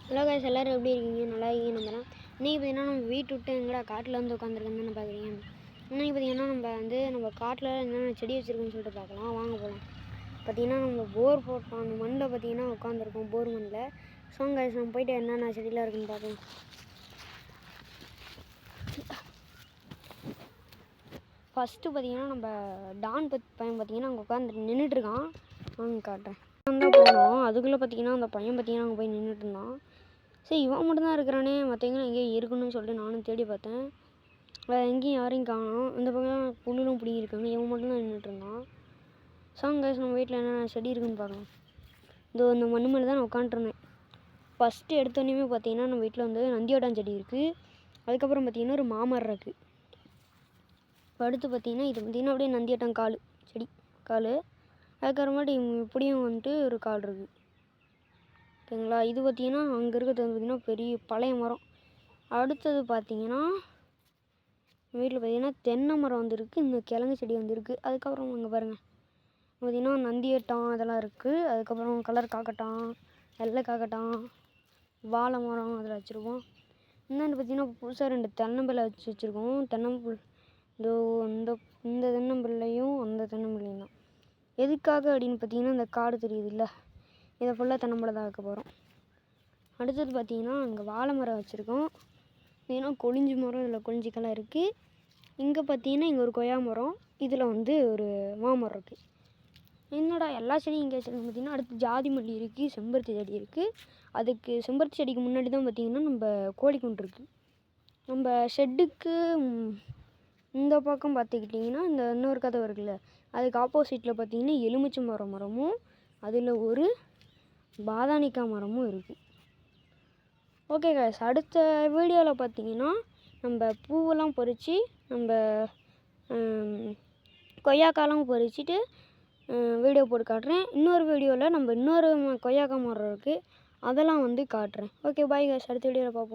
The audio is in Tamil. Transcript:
ஹலோ கைஸ், எல்லோரும் எப்படி இருக்கீங்க? நல்லா இருக்கீங்க நம்புறேன். இன்றைக்கி பார்த்தீங்கன்னா நம்ம வீட்டு விட்டு எங்கடா காட்டில் வந்து உட்காந்துருக்கேன்னு பார்க்குறீங்க. இன்றைக்கி பார்த்தீங்கன்னா நம்ம காட்டில் என்னென்ன செடி வச்சுருக்கோன்னு சொல்லிட்டு பார்க்கலாம். வாங்க போகலாம். பார்த்தீங்கன்னா நம்ம போர் போட்டோம், அந்த மண்ணில் பார்த்தீங்கன்னா உட்காந்துருக்கோம், போர் மண்ணில். ஸோ கைஸ், நம்ம போய்ட்டு என்னென்ன செடியெலாம் இருக்குன்னு பார்க்கலாம். ஃபஸ்ட்டு பார்த்தீங்கன்னா நம்ம டான் பையன் பார்த்தீங்கன்னா அங்கே உட்காந்து நின்றுட்டுருக்கான். வாங்க காட்டுறேன். தான் போனோம், அதுக்குள்ளே பார்த்தீங்கன்னா அந்த பையன் பார்த்தீங்கன்னா அங்கே போய் நின்றுட்டு இருந்தான். சரி, இவன் மட்டும்தான் இருக்கிறானே, மற்றவங்களும் எங்கேயும் இருக்கணும்னு சொல்லிட்டு நானும் தேடி பார்த்தேன். எங்கேயும் யாரையும் காணோம். இந்த பக்கம் புல்லும் பிடிங்கிருக்காங்க. இவன் மட்டும்தான் நின்றுட்டு இருந்தான். கைஸ், நம்ம வீட்டில் என்னென்ன செடி இருக்குன்னு பார்க்கலாம். இந்த மண்ணு மேலே தான் நான் உட்காந்துருந்தேன். ஃபஸ்ட்டு எடுத்தோடனே பார்த்தீங்கன்னா நம்ம வீட்டில் வந்து நந்தியோட்டான் செடி இருக்குது. அதுக்கப்புறம் பார்த்தீங்கன்னா ஒரு மாமரம் இருக்குது. அடுத்து பார்த்தீங்கன்னா இது பார்த்தீங்கன்னா அப்படியே நந்தியோட்டான் செடி கால். அதுக்கப்புறமாட்டி இப்படியும் வந்துட்டு ஒரு கால் இருக்குது. ஓகேங்களா? இது பார்த்திங்கன்னா அங்கே இருக்கிறது வந்து பார்த்திங்கன்னா பெரிய பழைய மரம். அடுத்தது பார்த்திங்கன்னா வீட்டில் பார்த்திங்கன்னா தென்னை மரம் வந்துருக்கு. இந்த கிழங்கு செடி வந்துருக்கு. அதுக்கப்புறம் அங்கே பாருங்கள் பார்த்திங்கன்னா நந்தியட்டான் அதெல்லாம் இருக்குது. அதுக்கப்புறம் கலர் காக்கட்டான், வெள்ளை காக்கட்டான், வாழை மரம் அதில் வச்சுருக்கோம். இன்னொன்று பார்த்திங்கன்னா புதுசாக 2 தென்னம்பிள்ளை வச்சுருக்கோம். தென்னம்பிள்ளை இந்த தென்னம்பிள்ளையும் அந்த தென்னம்பிள்ளையும் தான். எதுக்காக அப்படின்னு பார்த்திங்கன்னா இந்த காடு தெரியுது இல்லை, இதை ஃபுல்லாக தென்னம்பிள்ளை தான் வைக்க போகிறோம். அடுத்தது பார்த்திங்கன்னா இங்கே வாழை மரம் வச்சுருக்கோம். பார்த்திங்கன்னா கொழிஞ்சி மரம், இதில் கொழிஞ்சிக்கெல்லாம் இருக்குது. இங்கே பார்த்திங்கன்னா இங்கே ஒரு கொய்யா மரம், இதில் வந்து ஒரு மாமரம் இருக்குது. என்னடா எல்லா செடியும் இங்கே வச்சுருக்கோம். பார்த்திங்கன்னா அடுத்து ஜாதி மல்லி இருக்குது, செம்பருத்தி செடி இருக்குது. அதுக்கு செம்பருத்தி செடிக்கு முன்னாடி தான் பார்த்திங்கன்னா நம்ம கோழிக்குண்டு இருக்குது. நம்ம ஷெட்டுக்கு இந்த பக்கம் பார்த்துக்கிட்டிங்கன்னா இந்த இன்னொரு கதவு இருக்குல்ல, அதுக்கு ஆப்போசிட்டில் பார்த்திங்கன்னா எலுமிச்சை மரமும் அதில் ஒரு பாதானிக்காய் மரமும் இருக்குது. ஓகே கைஸ், அடுத்த வீடியோவில் பார்த்தீங்கன்னா நம்ம பூவெல்லாம் பறித்து நம்ம கொய்யாக்காயெல்லாம் பறிச்சுட்டு வீடியோ போட்டு காட்டுறேன். இன்னொரு வீடியோவில் நம்ம இன்னொரு கொய்யாக்காய் மரம் இருக்குது, அதெல்லாம் வந்து காட்டுறேன். ஓகே, பாய் கைஸ், அடுத்த வீடியோவில் பார்ப்போம்.